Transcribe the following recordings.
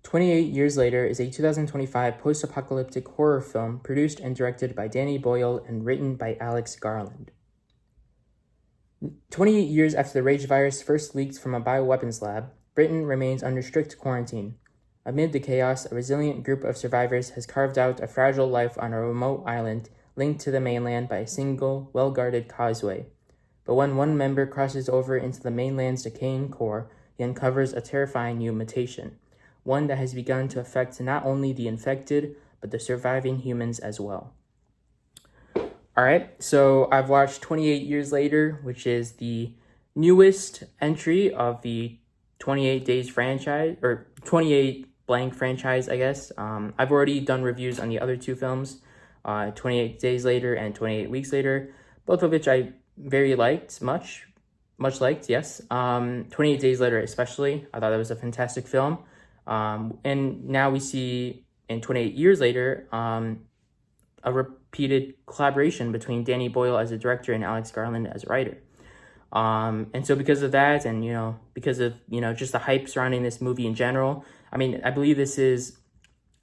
28 Years Later is a 2025 post-apocalyptic horror film produced and directed by Danny Boyle and written by Alex Garland. 28 years after the rage virus first leaked from a bioweapons lab, Britain remains under strict quarantine. Amid the chaos, a resilient group of survivors has carved out a fragile life on a remote island linked to the mainland by a single, well-guarded causeway. But when one member crosses over into the mainland's decaying core, he uncovers a terrifying new mutation, one that has begun to affect not only the infected, but the surviving humans as well. Alright, so I've watched 28 Years Later, which is the newest entry of the 28 Days franchise, or 28 blank franchise, I guess. I've already done reviews on the other two films, 28 Days Later and 28 Weeks Later, both of which I very liked, much liked, yes. 28 Days Later especially, I thought that was a fantastic film. And now we see in 28 Years Later, a repeated collaboration between Danny Boyle as a director and Alex Garland as a writer. And so because of that, and, because of, just the hype surrounding this movie in general, I believe this is,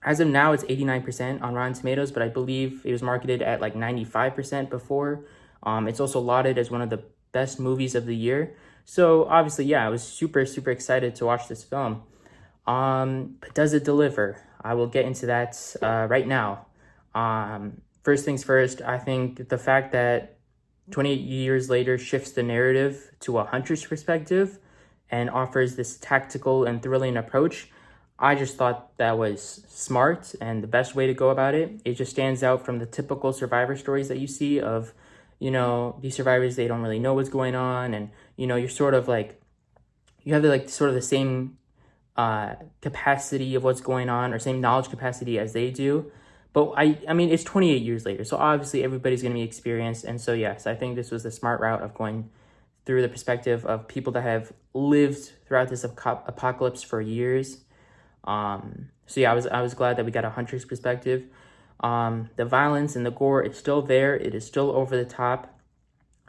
as of now, it's 89% on Rotten Tomatoes, but I believe it was marketed at like 95% before. It's also lauded as one of the best movies of the year. So obviously, yeah, I was super excited to watch this film. But does it deliver? I will get into that right now. First things first, I think the fact that 28 Years Later shifts the narrative to a hunter's perspective and offers this tactical and thrilling approach, I just thought that was smart and the best way to go about it. It just stands out from the typical survivor stories that you see of, these survivors, they don't really know what's going on, and, you're sort of like, you have sort of the same capacity of what's going on, or same knowledge capacity as they do. But it's 28 years later, so obviously everybody's going to be experienced. And so, yes, I think this was the smart route of going through the perspective of people that have lived throughout this apocalypse for years. So yeah, I was glad that we got a hunter's perspective. The violence and the gore is still there. It is still over the top.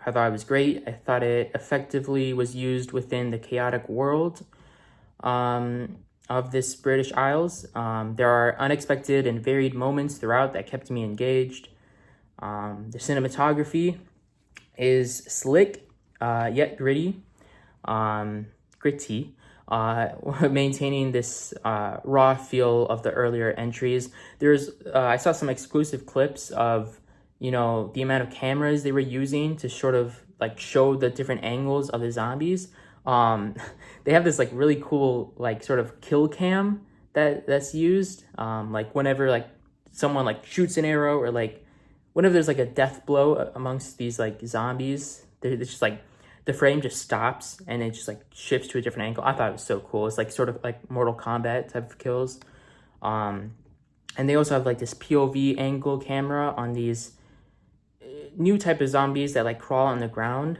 I thought it was great. I thought it effectively was used within the chaotic world of this British Isles. There are unexpected and varied moments throughout that kept me engaged. The cinematography is slick, yet gritty, maintaining this raw feel of the earlier entries. I saw some exclusive clips of, the amount of cameras they were using to sort of show the different angles of the zombies. They have this really cool sort of kill cam that's used, whenever someone shoots an arrow, or whenever there's a death blow amongst these zombies, it's just the frame just stops and it just shifts to a different angle. I thought it was so cool. It's sort of Mortal Kombat type of kills. And they also have this POV angle camera on these new type of zombies that crawl on the ground,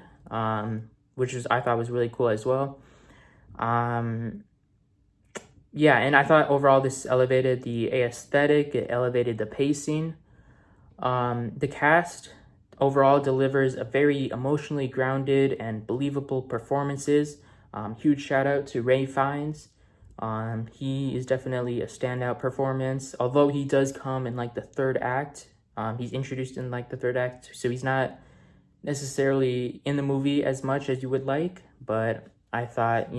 which I thought was really cool as well. Yeah, and I thought overall this elevated the aesthetic, it elevated the pacing. The cast overall delivers a very emotionally grounded and believable performances. Huge shout out to Ray Fiennes. He is definitely a standout performance, although he does come in the third act. He's introduced in the third act, so he's not necessarily in the movie as much as you would like, but I thought,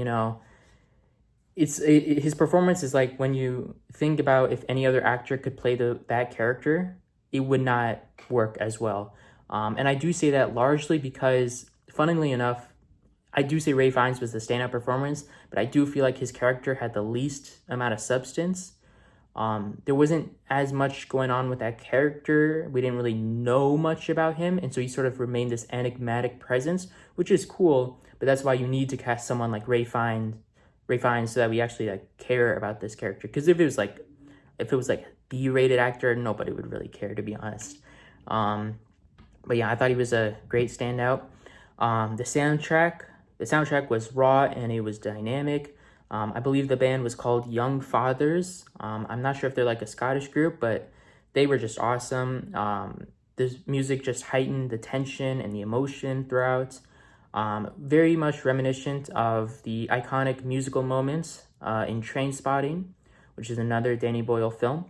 his performance is when you think about if any other actor could play that character, it would not work as well. And I do say that largely because, funnily enough, I do say Ray Fiennes was the standout performance, but I do feel like his character had the least amount of substance. There wasn't as much going on with that character. We didn't really know much about him, and so he sort of remained this enigmatic presence, which is cool, but that's why you need to cast someone like Ray Fiennes so that we actually care about this character. Because if it was B-rated actor, nobody would really care, to be honest. But yeah, I thought he was a great standout. The soundtrack was raw and it was dynamic. I believe the band was called Young Fathers. I'm not sure if they're a Scottish group, but they were just awesome. The music just heightened the tension and the emotion throughout. Very much reminiscent of the iconic musical moments in Trainspotting, which is another Danny Boyle film.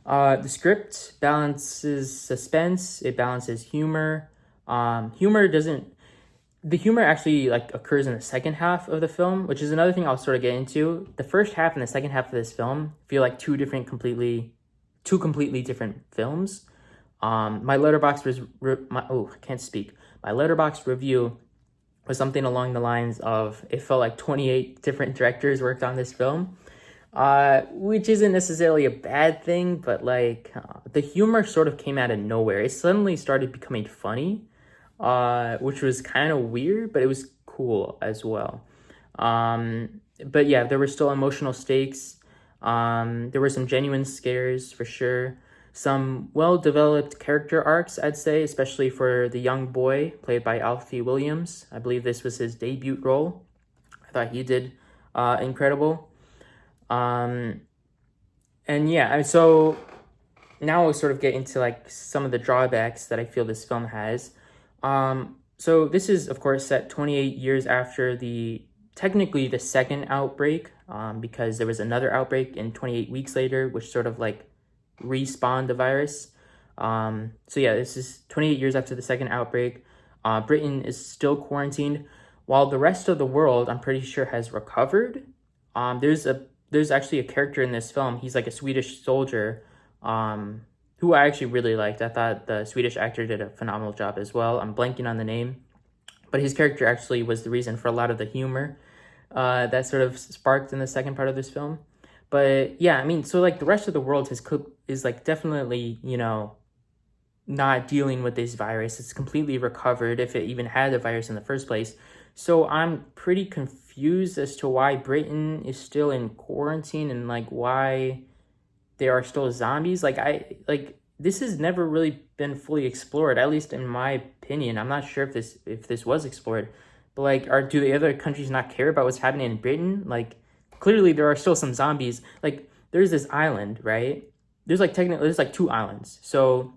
The script balances suspense. It balances humor. Humor doesn't. The humor actually like occurs in the second half of the film, which is another thing I'll sort of get into. The first half and the second half of this film feel like two completely different films. My Letterboxd was I can't speak. My Letterboxd review was something along the lines of it felt like 28 different directors worked on this film, which isn't necessarily a bad thing, but like the humor sort of came out of nowhere. It suddenly started becoming funny, which was kind of weird, but it was cool as well. But yeah, there were still emotional stakes. There were some genuine scares for sure. Some well-developed character arcs, I'd say, especially for the young boy played by Alfie Williams. I believe this was his debut role. I thought he did incredible. And yeah, so now we'll sort of get into like some of the drawbacks that I feel this film has. So this is, of course, set 28 years after technically the second outbreak, because there was another outbreak in 28 weeks later, which sort of like respawned the virus. So yeah, this is 28 years after the second outbreak. Britain is still quarantined, while the rest of the world, I'm pretty sure, has recovered. There's actually a character in this film. He's like a Swedish soldier, who I actually really liked. I thought the Swedish actor did a phenomenal job as well. I'm blanking on the name, but his character actually was the reason for a lot of the humor that sort of sparked in the second part of this film. But yeah, I mean, so like the rest of the world is like definitely, not dealing with this virus. It's completely recovered, if it even had the virus in the first place. So I'm pretty confused as to why Britain is still in quarantine and like why there are still zombies. This has never really been fully explored, at least in my opinion. I'm not sure if this was explored, but like, do the other countries not care about what's happening in Britain? Like, clearly there are still some zombies. Like, there's this island, right? There's like two islands. So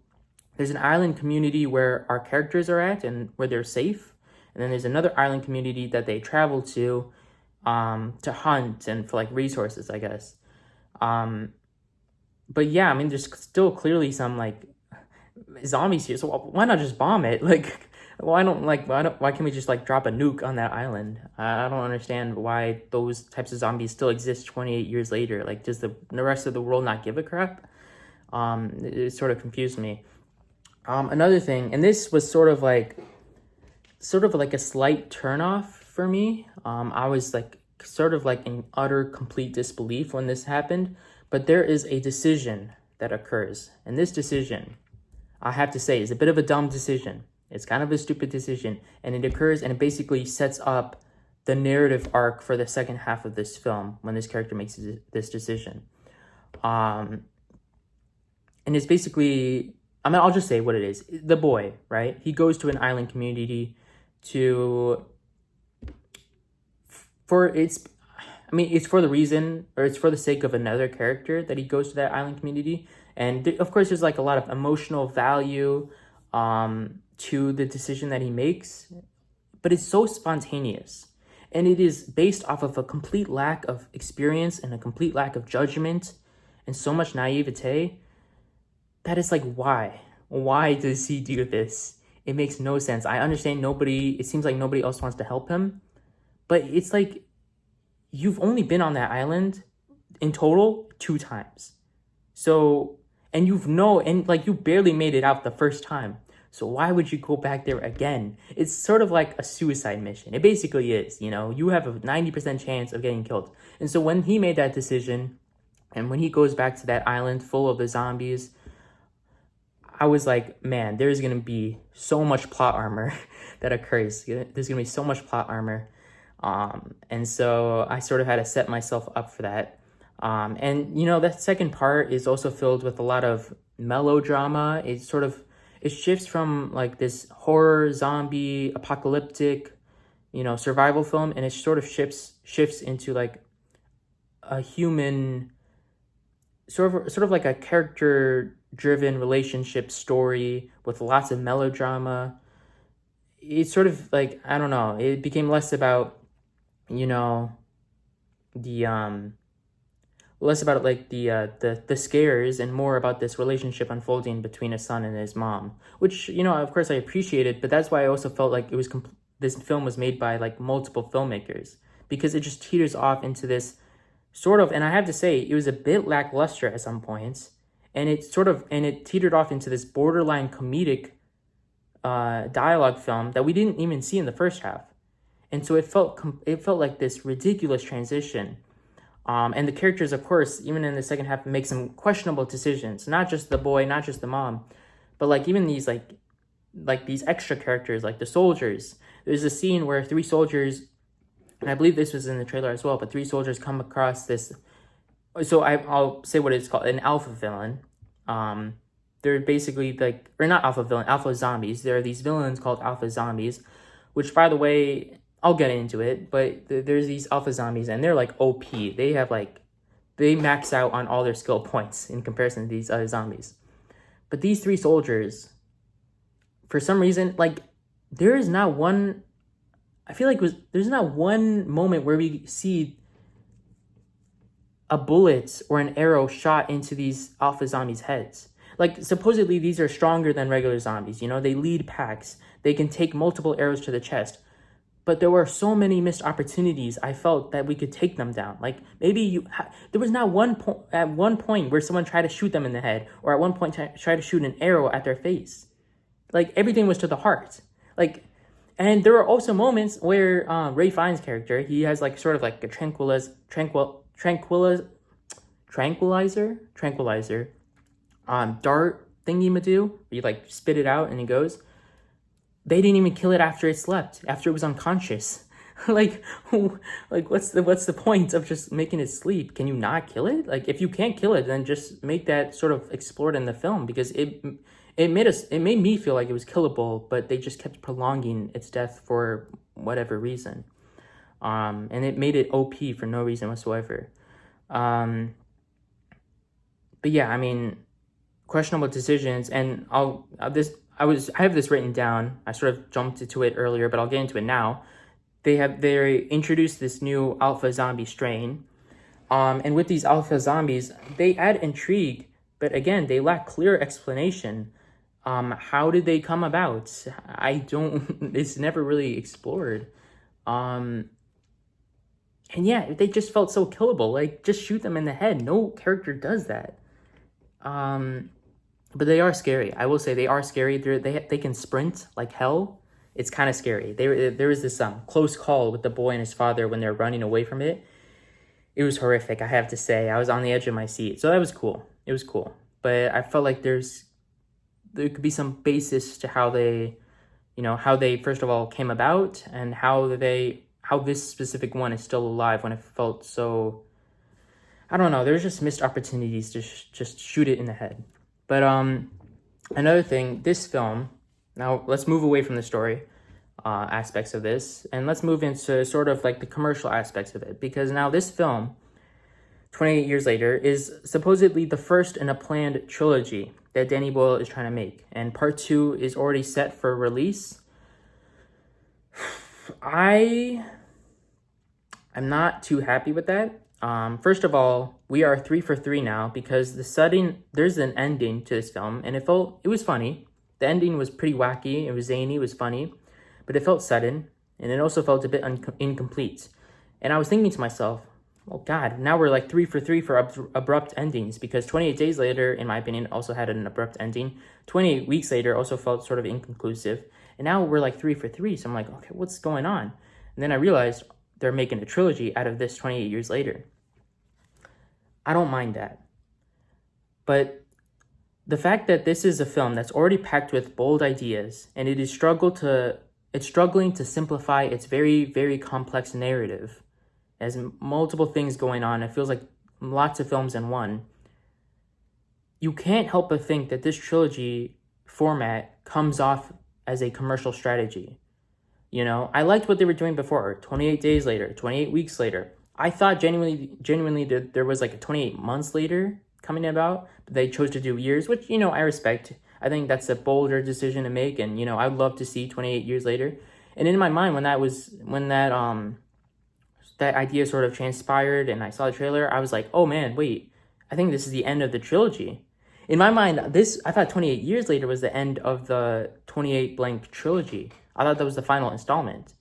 there's an island community where our characters are at and where they're safe, and then there's another island community that they travel to hunt and for like resources, I guess. But yeah, I mean, there's still clearly some like zombies here. So why not just bomb it? Like, why can't we just like drop a nuke on that island? I don't understand why those types of zombies still exist 28 years later. Like, does the rest of the world not give a crap? It sort of confused me. Another thing, and this was sort of like a slight turnoff for me. I was like sort of like in utter complete disbelief when this happened, but there is a decision that occurs, and this decision, I have to say, is a bit of a dumb decision. It's kind of a stupid decision, and it occurs, and it basically sets up the narrative arc for the second half of this film when this character makes this decision. And it's basically, I mean, I'll just say what it is. The boy, right? He goes to an island community it's for the reason, or it's for the sake of another character that he goes to that island community. And of course, there's like a lot of emotional value to the decision that he makes, but it's so spontaneous. And it is based off of a complete lack of experience and a complete lack of judgment and so much naivete that it's like, why? Why does he do this? It makes no sense. I understand it seems like nobody else wants to help him, but it's like, you've only been on that island in total 2 times. So, and you barely made it out the first time. So why would you go back there again? It's sort of like a suicide mission. It basically is, you have a 90% chance of getting killed. And so when he made that decision, and when he goes back to that island full of the zombies, I was like, man, there's going to be so much plot armor that occurs. There's going to be so much plot armor. And so I sort of had to set myself up for that. And that second part is also filled with a lot of melodrama. It shifts from like this horror, zombie, apocalyptic, survival film, and it sort of shifts into like a human, sort of like a character-driven relationship story with lots of melodrama. It's sort of like, I don't know, it became less about, the less about like the scares and more about this relationship unfolding between a son and his mom, which, you know, of course I appreciated, but that's why I also felt like it was this film was made by like multiple filmmakers, because it just teeters off into this sort of, and I have to say it was a bit lackluster at some points, and it teetered off into this borderline comedic dialogue film that we didn't even see in the first half. And so it felt like this ridiculous transition. And the characters, of course, even in the second half, make some questionable decisions. Not just the boy, not just the mom, but like even these like these extra characters, like the soldiers. There's a scene where three soldiers, and I believe this was in the trailer as well, but three soldiers come across this. So I'll say what it's called, an alpha villain. They're basically like, or not alpha villain, alpha zombies. There are these villains called alpha zombies, which, by the way, I'll get into it, but there's these alpha zombies, and they're like OP. They max out on all their skill points in comparison to these other zombies. But these three soldiers, for some reason, like, there is not one, I feel like there's not one moment where we see a bullet or an arrow shot into these alpha zombies' heads. Like, supposedly these are stronger than regular zombies, you know, they lead packs, they can take multiple arrows to the chest. But there were so many missed opportunities, I felt, that we could take them down. Like, maybe there was not at one point where someone tried to shoot them in the head, or at one point try to shoot an arrow at their face. Like, everything was to the heart. Like, and there were also moments where Ray Fiennes' character, he has like sort of like a tranquilizer, dart thingy-ma-do, where you like spit it out and it goes. They didn't even kill it after it slept, after it was unconscious. like what's the point of just making it sleep? Can you not kill it? Like, if you can't kill it, then just make that sort of explored in the film, because it made me feel like it was killable, but they just kept prolonging its death for whatever reason. And it made it OP for no reason whatsoever. But yeah, I mean, questionable decisions, and I have this written down. I sort of jumped into it earlier, but I'll get into it now. They introduced this new alpha zombie strain, and with these alpha zombies, they add intrigue, but again, they lack clear explanation. How did they come about? It's never really explored. And yeah, they just felt so killable. Like, just shoot them in the head. No character does that. But they are scary. I will say they are scary. They can sprint like hell. It's kind of scary. There was this close call with the boy and his father when they're running away from it. It was horrific, I have to say. I was on the edge of my seat. So that was cool. It was cool. But I felt like there could be some basis to how they first of all came about, and how this specific one is still alive when it felt so, I don't know, there's just missed opportunities to just shoot it in the head. But another thing, this film, now let's move away from the story aspects of this, and let's move into sort of like the commercial aspects of it, because now this film, 28 years later, is supposedly the first in a planned trilogy that Danny Boyle is trying to make, and part 2 is already set for release. I'm not too happy with that. First of all, we are 3 for 3 now, because there's an ending to this film, and it was funny. The ending was pretty wacky, it was zany, it was funny, but it felt sudden, and it also felt a bit incomplete. And I was thinking to myself, oh God, now we're like 3 for 3 for abrupt endings, because 28 Days Later, in my opinion, also had an abrupt ending. 28 Weeks Later also felt sort of inconclusive, and now we're like 3 for 3, so I'm like, okay, what's going on? And then I realized they're making a trilogy out of this 28 years later. I don't mind that. But the fact that this is a film that's already packed with bold ideas, and it's struggling to simplify its very, very complex narrative, has multiple things going on, it feels like lots of films in one, you can't help but think that this trilogy format comes off as a commercial strategy. You know, I liked what they were doing before, 28 Days Later, 28 Weeks Later. I thought genuinely that there was like a 28 months later coming about, but they chose to do years, which, you know, I respect. I think that's a bolder decision to make, and, you know, I'd love to see 28 years later. And in my mind, when that that idea sort of transpired and I saw the trailer, I was like, oh man, wait, I think this is the end of the trilogy. In my mind, I thought 28 years later was the end of the 28 blank trilogy. I thought that was the final installment.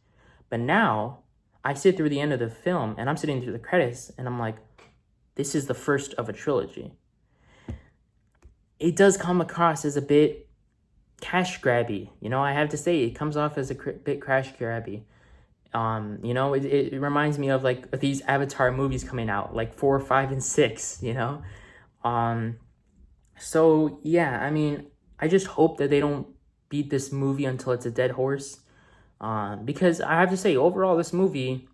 But now I sit through the end of the film and I'm sitting through the credits and I'm like, this is the first of a trilogy. It does come across as a bit cash grabby. I have to say, it comes off as a bit cash grabby. It reminds me of like these Avatar movies coming out, like 4, 5, and 6, So yeah, I mean, I just hope that they don't beat this movie until it's a dead horse. Because I have to say, overall, this movie,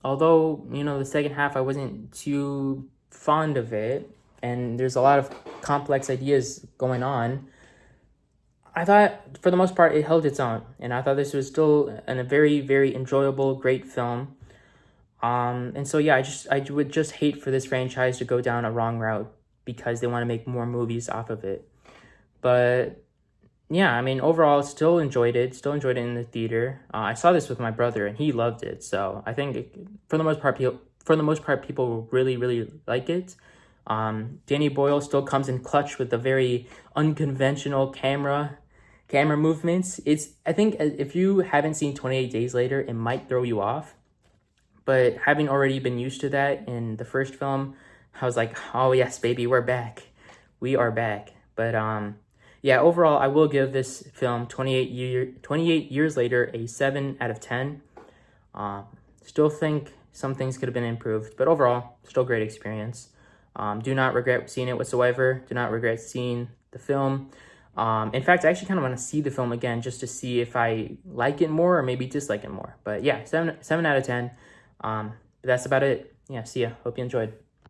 although, the second half I wasn't too fond of it, and there's a lot of complex ideas going on, I thought, for the most part, it held its own. And I thought this was still a very, very enjoyable, great film. And so, yeah, I would just hate for this franchise to go down a wrong route because they want to make more movies off of it. But yeah, I mean, overall, still enjoyed it in the theater. I saw this with my brother and he loved it. So I think for the most part, people really, really like it. Danny Boyle still comes in clutch with a very unconventional camera movements. I think if you haven't seen 28 Days Later, it might throw you off. But having already been used to that in the first film, I was like, oh yes, baby, we're back. We are back. But yeah, overall, I will give this film 28 years later a 7 out of 10. Still think some things could have been improved, but overall, still great experience. Do not regret seeing it whatsoever. Do not regret seeing the film. In fact, I actually kind of want to see the film again just to see if I like it more or maybe dislike it more. But yeah, 7 out of 10. But that's about it. Yeah, see ya. Hope you enjoyed.